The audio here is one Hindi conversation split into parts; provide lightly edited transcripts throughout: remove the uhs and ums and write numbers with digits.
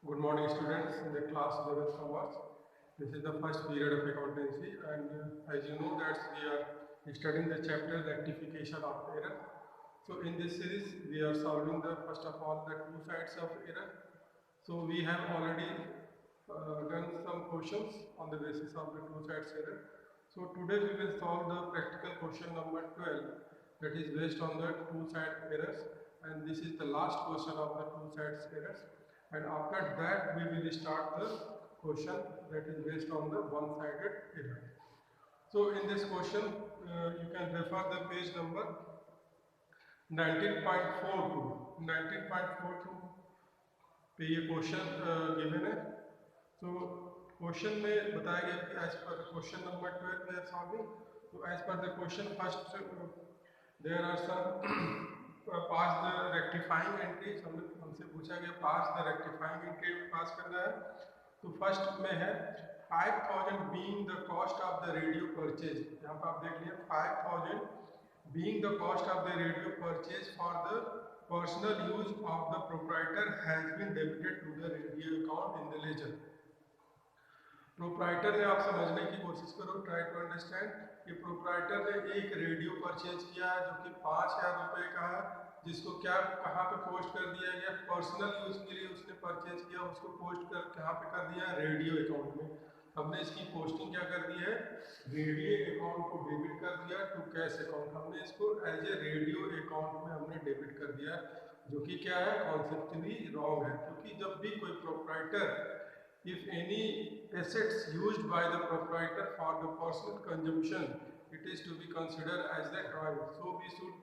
Good morning, students. In the class 11th Commerce, this is the first period of accountancy, and as you know that we are studying the chapter rectification of error. So in this series, we are solving the first of all the two sides of error. So we have already done some questions on the basis of the two sides error. So today we will solve the practical question number 12, that is based on the two side errors, and this is the last question of the two sides errors. And after that we will start the question that is based on the one-sided error. So in this question you can refer the page number 19.42 पे ये क्वेश्चन गिवन है. तो क्वेश्चन में बताया गया कि as per question number 12 we are solving. तो as per the question first there are some pass the rectifying entry. हमसे पूछा गया pass the rectifying entry pass करना है. तो फर्स्ट में है 5000 being the cost of the radio purchase. यहाँ पर आप देख लीजिए 5000 being the cost of the radio purchase for the personal use of the proprietor has been debited to the radio account in the ledger. Proprietor ने आप समझने की कोशिश करो, ट्राई टू अंडरस्टैंड कि प्रोप्राइटर ने एक रेडियो परचेज किया है जो कि 5000 रुपये का है, जिसको क्या कहाँ पे पोस्ट कर दिया गया, पर्सनल यूज़ के लिए उसने परचेज किया, उसको पोस्ट कर कहाँ पे कर दिया, रेडियो अकाउंट में. हमने इसकी पोस्टिंग क्या कर दी है, रेडियो अकाउंट को डेबिट कर दिया टू कैश अकाउंट. हमने इसको एज ए रेडियो अकाउंट में हमने डेबिट कर दिया, जो कि क्या है, कॉन्सेप्चुअली रॉन्ग है. क्योंकि जब भी कोई proprietor if any assets used by the proprietor for the personal consumption, it is to be considered as the drawing. So we should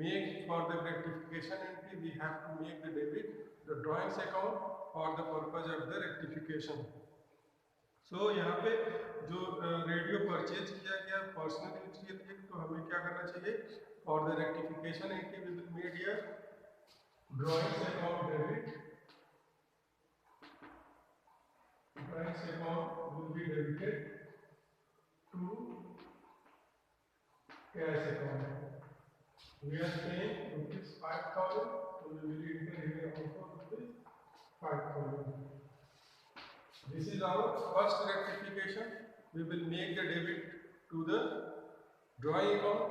make for the rectification entry, we have to make the debit the drawings account for the purpose of the rectification. So यहाँ पे जो रेडियो परचेज किया गया पर्सनल यूज के लिए, तो हमें क्या करना चाहिए, for the rectification entry we will made here drawings account debit. Drawings account will be debited to cash account. We are paying rupees 5000, so we will enter here also rupees 5000. This is our first rectification. We will make the debit to the drawing account.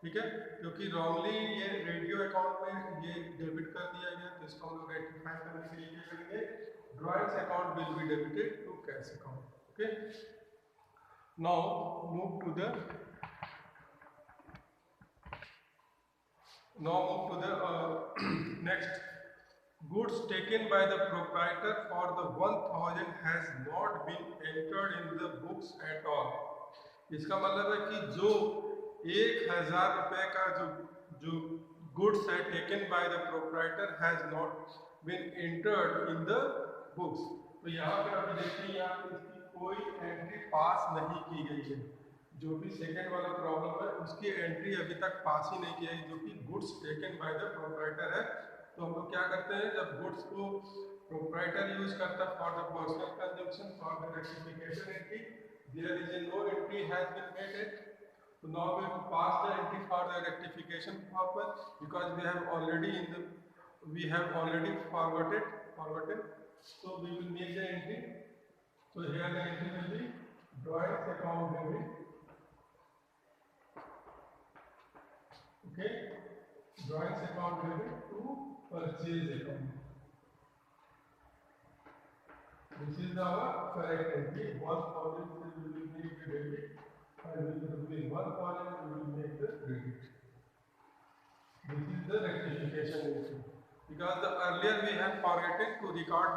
ठीक है, क्योंकि रॉन्गली ये रेडियो अकाउंट में ये डेबिट कर दिया गया, तो इसको हम लोग रेक्टिफाई करने के लिए क्या करेंगे, drawings account will be debited to cash account. Okay, now move to the next. Goods taken by the proprietor for the 1000 has not been entered in the books at all. इसका मतलब है कि जो 1000 रुपये का जो गुड्स है taken by the proprietor has not been entered in the books. तो यहाँ पे अभी देखिए, यहाँ पे इसकी कोई एंट्री पास नहीं की गई है. जो भी सेकेंड वाला प्रॉब्लम है उसकी एंट्री अभी तक पास ही नहीं की है, जो कि goods taken by the proprietor है. तो हम लोग क्या करते हैं, जब गुड्स को प्रोप्राइटर यूज करता है for the personal consumption for the rectification entry, there is a no entry has been made it. So now we have to pass the entry for the rectification purpose, because we have already forwarded. So we will make the entry. So here the entry will be drawings account debit. Okay, drawings account debit to purchase account. This is our correct entry. 1000 we will make the debit, and with rupees 1000 we will make the credit. This is the rectification entry, because the earlier we have forgotten to record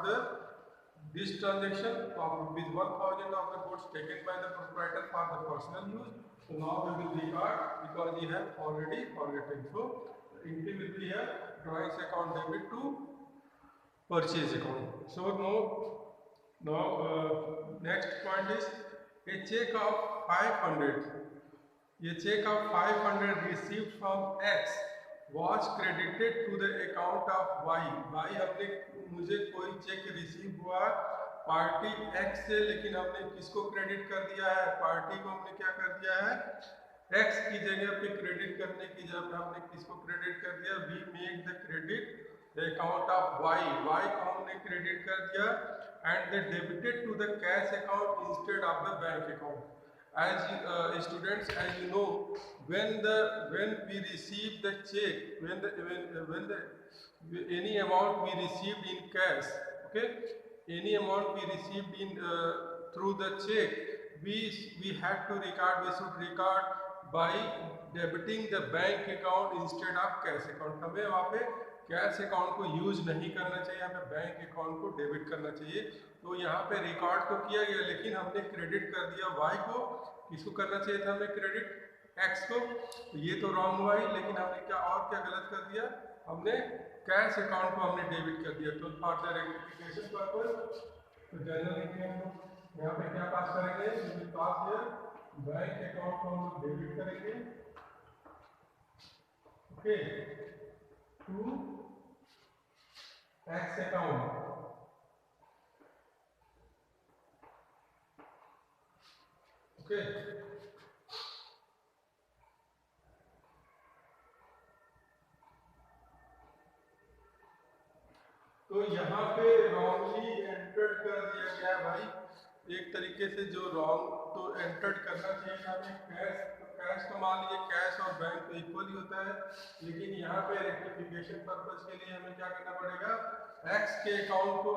this transaction of rupees 1000 of the goods taken by the proprietor for the personal use. So now we will record, because we have already forgotten. So the entry will be here, drawings account debit to purchase account. So now next point is a check of 500. ये check of 500 received from X was credited to the account of Y. हमने मुझे कोई चेक रिसीव हुआ पार्टी X से, लेकिन हमने किसको क्रेडिट कर दिया है, पार्टी को हमने क्या कर दिया है, X की जगह पे क्रेडिट करने की जगह पे हमने किसको क्रेडिट कर दिया, we make the credit account of Y, Y को हमने क्रेडिट कर दिया and they debited to the cash account instead of the bank account. As students, as you know, when we receive the check, when the any amount we received in cash, okay, any amount we received in through the check, we have to record, we should record by debiting the bank account instead of cash account. हमें वहाँ पे कैश अकाउंट को यूज नहीं करना चाहिए, हमें बैंक अकाउंट को डेबिट करना चाहिए. तो यहाँ पे रिकॉर्ड तो किया गया लेकिन हमने क्रेडिट कर दिया वाई को. किसको करना चाहिए था हमें क्रेडिट? एक्स को. तो ये तो रॉन्ग हुआ ही, लेकिन हमने क्या गलत कर दिया? हमने कैश अकाउंट को हमने डेबिट कर दिया. तो फॉर द रेक्टिफिकेशन पर्पस तो जनरल हम यहाँ पे क्या पास करेंगे? पास है बैंक अकाउंट को हम डेबिट करेंगे, okay, to X account. Okay, तो यहाँ पे रॉन्गली एंटर्ड कर दिया गया भाई. एक तरीके से जो रॉन्ग तो एंटर्ड करना चाहिए था हमें कैश. तो कैश तो मान लीजिए कैश और बैंक तो इक्वल ही होता है, लेकिन यहाँ पे रेक्टिफिकेशन पर्पस के लिए हमें क्या करना पड़ेगा? एक्स के अकाउंट को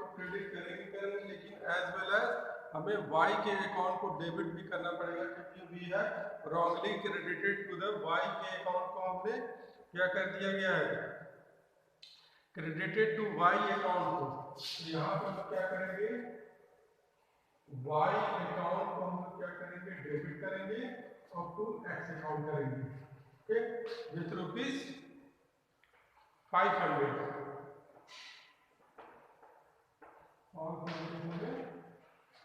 तो क्रेडिट करेंगे, लेकिन एज वेल एज हमें वाई के अकाउंट को डेबिट भी करना पड़ेगा, क्योंकि we have wrongly credited to the Y के अकाउंट को हमने क्या कर दिया गया है? क्रेडिटेड टू वाई अकाउंट को. तो यहाँ पर हम क्या करेंगे? वाई अकाउंट को हम क्या करेंगे? डेबिट करेंगे और टू एक्स अकाउंट करेंगे, ओके, विथ रुपीज 500 और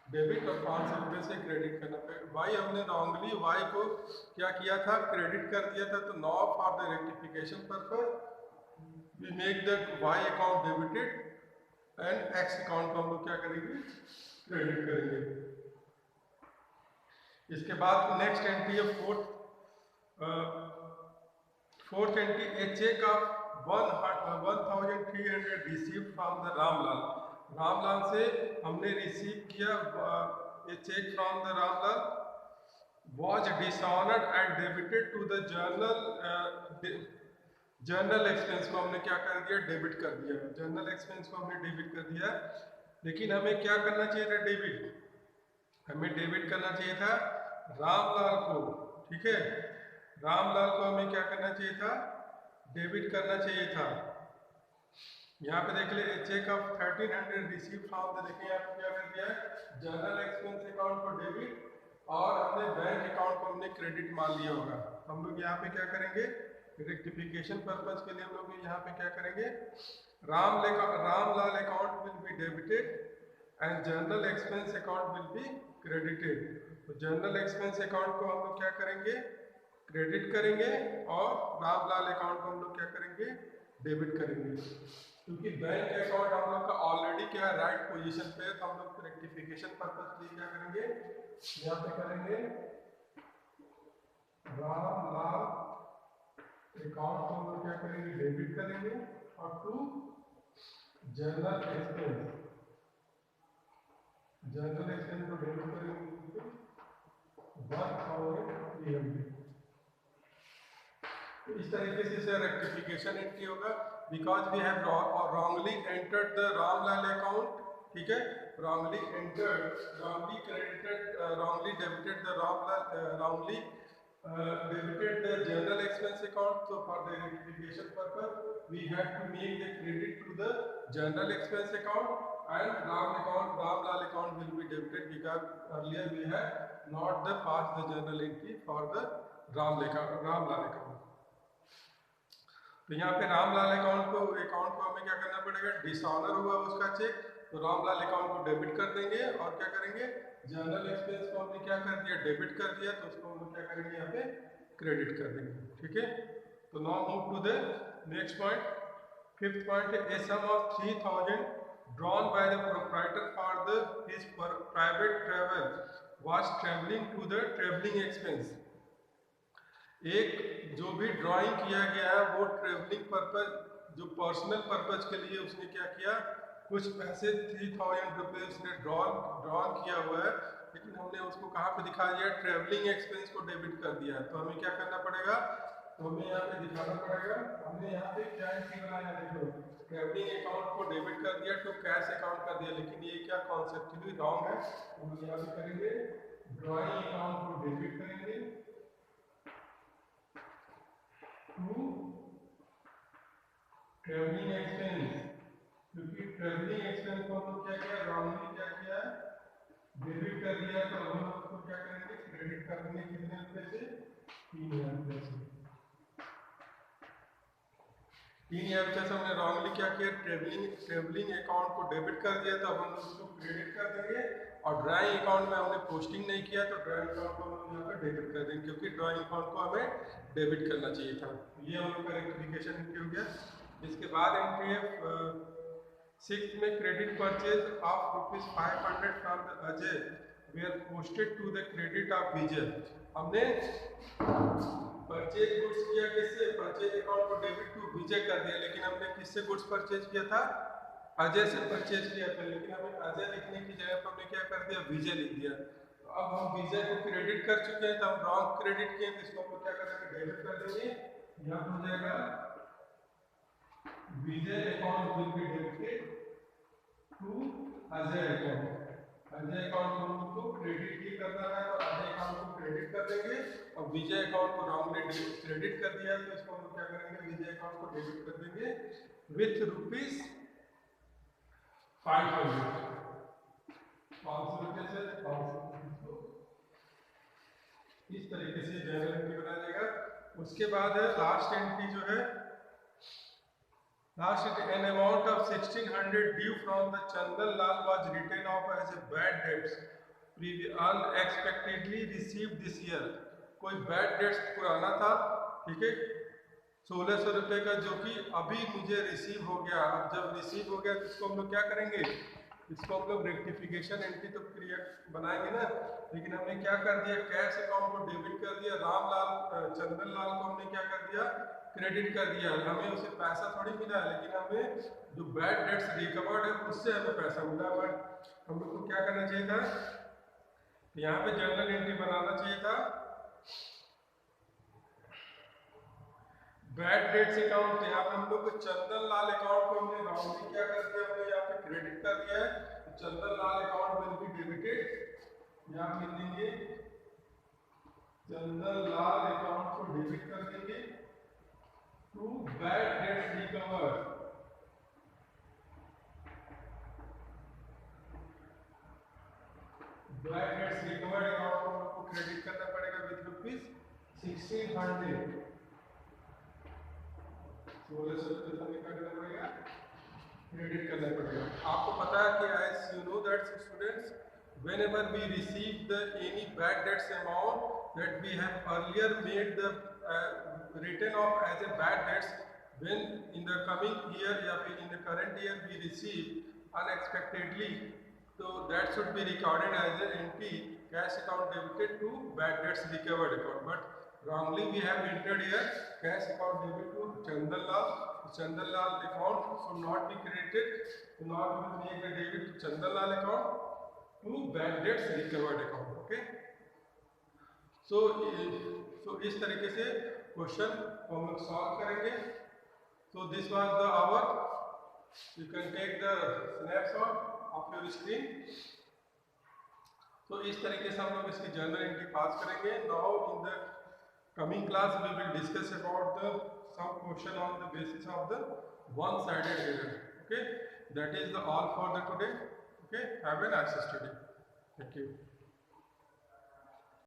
डेबिट और 500 रुपये से क्रेडिट करना पड़ेगा. वाई हमने रॉन्गली वाई को क्या किया था? क्रेडिट कर दिया था. तो now for the rectification purpose we make the y account debited and x account को हम लोग क्या करेंगे? क्रेडिट करेंगे. इसके बाद नेक्स्ट एंट्री है fourth entry, a cheque of 1300 receive from the Ramlal. Ramlal से हमने रिसीव किया a cheque from the Ramlal, was dishonored and debited to the journal expense को हमने क्या कर दिया? डेबिट कर दिया. जर्नल एक्सपेंस को हमने डेबिट कर दिया, लेकिन हमें क्या करना चाहिए था? डेबिट. हमें डेबिट करना चाहिए था रामलाल को, ठीक है. रामलाल को हमें क्या करना चाहिए था? डेबिट करना चाहिए था. यहाँ पे देख ले, cheque of 1300 receive from the, देखिए यहाँ पे क्या कर दिया? जर्नल एक्सपेंस अकाउंट को डेबिट और हमने बैंक अकाउंट को हमने क्रेडिट मान लिया होगा. हम लोग यहाँ पे क्या करेंगे? रेक्टिफिकेशन पर्पस के लिए हम लोग यहाँ पे क्या करेंगे? Ramlal account will be debited and journal expense account will be credited. तो जर्नल एक्सपेंस अकाउंट को हम लोग क्या करेंगे? क्रेडिट करेंगे और रामलाल अकाउंट को हम लोग क्या करेंगे? डेबिट करेंगे. क्योंकि बैंक अकाउंट हम लोग का ऑलरेडी क्या राइट पोजीशन पे है, तो हम लोग रेक्टिफिकेशन पर्पस के लिए क्या करेंगे? यहाँ पे करेंगे रामलाल अकाउंट को हम लोग क्या करेंगे? डेबिट करेंगे और टू जर्नल एक्सपेंस को डेबिट करेंगे 1300. तो इस तरीके से रेक्टिफिकेशन एंट्री होगा. Because we have wrongly entered the Ramlal account, ठीक है, wrongly entered, wrongly credited, wrongly debited the Ramlal, wrongly debited the journal expense account. So for the rectification purpose we have to make the credit to the journal expense account and Ramlal account will be debited, because earlier we had not the passed the journal entry for the Ramlal account. तो यहाँ पे रामलाल अकाउंट को हमें क्या करना पड़ेगा? डिसऑनर हुआ उसका चेक, तो रामलाल अकाउंट को डेबिट कर देंगे और क्या करेंगे? जर्नल एक्सपेंस को हमने क्या कर दिया? डेबिट कर दिया, तो उसको हम लोग क्या करेंगे? यहाँ पे क्रेडिट कर देंगे, ठीक है. तो now move to the next point. Fifth point है, a sum of 3000 drawn by the proprietor for the his private travel was travelling to the travelling expense. एक जो भी ड्राइंग किया गया है वो ट्रैवलिंग पर्पस जो पर्सनल पर्पज के लिए उसने क्या किया, कुछ पैसे 3000 रुपये उसने ड्रॉन किया हुआ है, लेकिन हमने उसको कहाँ पे दिखा दिया, ट्रैवलिंग एक्सपेंस को डेबिट कर दिया है। तो हमें क्या करना पड़ेगा, तो हमें यहाँ पे दिखाना पड़ेगा, हमने यहाँ पे क्या एंट्री बनाया, देखो ट्रैवलिंग अकाउंट को डेबिट कर दिया तो कैश अकाउंट कर दिया, लेकिन ये क्या कॉन्सेप्चुअली रॉन्ग है। तो हम यहाँ पे करेंगे ड्रॉइंग अकाउंट को डेबिट करेंगे टू ट्रैवलिंग एक्सपेंस, क्योंकि ट्रैवलिंग एक्सपेंस को हम क्या किया, रॉन्गली क्या किया, डेबिट कर दिया। तो हम उसको क्या करेंगे, क्रेडिट कर देंगे कितने रुपए से, 3000 रुपये से। 3000 रुपये से हमने रॉन्गली क्या किया, ट्रैवलिंग अकाउंट को डेबिट कर दिया, तो हम उसको क्रेडिट कर देंगे। और ड्राइंग अकाउंट में हमने पोस्टिंग नहीं किया, तो ड्राइंग अकाउंट को हम यहाँ पर डेबिट कर देंगे, क्योंकि ड्राइंग अकाउंट को हमें डेबिट करना चाहिए था। ये हम लोग का रेक्टिफिकेशन एंट्री हो गया। इसके बाद एंट्री है 6th में, credit purchase of ₹500 from the Ajay where posted to the credit of Vijay. हमने परचेज गुड्स किया किससे, परचेज अकाउंट को डेबिट टू विजय कर दिया, लेकिन हमने किससे गुड्स परचेज किया था, अजय से परचेज किया था, लेकिन हमें अजय लिखने की जगह पर हमने क्या कर दिया, विजय लिख दिया। तो अब हम विजय को क्रेडिट कर चुके हैं, तो हम रॉन्ग क्रेडिट किए, तो इसको हम क्या करेंगे, डेबिट कर देंगे। यहाँ पर हो जाएगा Vijay account will be debited to Ajay account. Ajay account को हमको क्रेडिट ही करना है, तो अजय अकाउंट को क्रेडिट कर देंगे। और विजय अकाउंट को रॉन्गली क्रेडिट कर दिया, तो इसको हम क्या करेंगे, विजय अकाउंट को डेबिट कर देंगे विथ ₹500। 500 रुपये से 500 इस तरीके से जर्नल एंट्री बनाया जाएगा। उसके बाद है लास्ट एंट्री जो है, last an amount of 1600 due from the Chandan Lal was written off as a bad debts unexpectedly received this year। कोई बैड डेट्स पुराना था, ठीक है, 1600 रुपये का, जो कि अभी मुझे रिसीव हो गया। अब जब रिसीव हो गया तो इसको हम लोग क्या करेंगे, इसको हम लोग रेक्टिफिकेशन एंट्री तो क्रिएट बनाएंगे ना, लेकिन हमने क्या कर दिया, कैश अकाउंट को डेबिट कर दिया, चंदन लाल को हमने क्या कर दिया, क्रेडिट कर दिया। हमें उसे पैसा थोड़ी मिला है, लेकिन हमें जो बैड डेट्स रिकवर्ड है उससे हमें पैसा मिला हुआ है। हम लोग को क्या करना चाहिए था, यहाँ पे जर्नल एंट्री बनाना चाहिए था, बैड डेट्स अकाउंट। यहाँ पे हम लोग को चंदन लाल अकाउंट को हमने रॉन्गली क्या कर दिया, हमने यहाँ पे क्रेडिट कर दिया है, तो चंदन लाल अकाउंट विल बी डेबिटेड। यहाँ पे देंगे चंदन लाल अकाउंट को डेबिट कर देंगे to bad debts recovered. Bad debts recovered account को हमको क्रेडिट करना पड़ेगा विद ₹1600। 1600 रुपये हमें क्या करना पड़ेगा, क्रेडिट करना पड़ेगा। आपको पता है कि as you know that students, whenever we receive the any bad debts amount that we have earlier made the written off as a bad debts, when in the coming year या फिर in the current year we receive unexpectedly, so that should be recorded as an entry cash account debited to bad debts recovered account, but wrongly we have entered here cash account debit to Chandan Lal. Chandan Lal account should not be credited, so now we will make the debit to Chandan Lal account to bad debts recovered account। okay, so इस तरीके से क्वेश्चन को हम लोग सॉल्व करेंगे। so this was the hour, you can take the snapshot of your screen। so इस तरीके से हम लोग इसकी जर्नल एंट्री पास करेंगे। now in the coming class we will discuss about the some question on the basis of the one-sided error। okay, that is the all for the today। okay, have a nice study, thank you।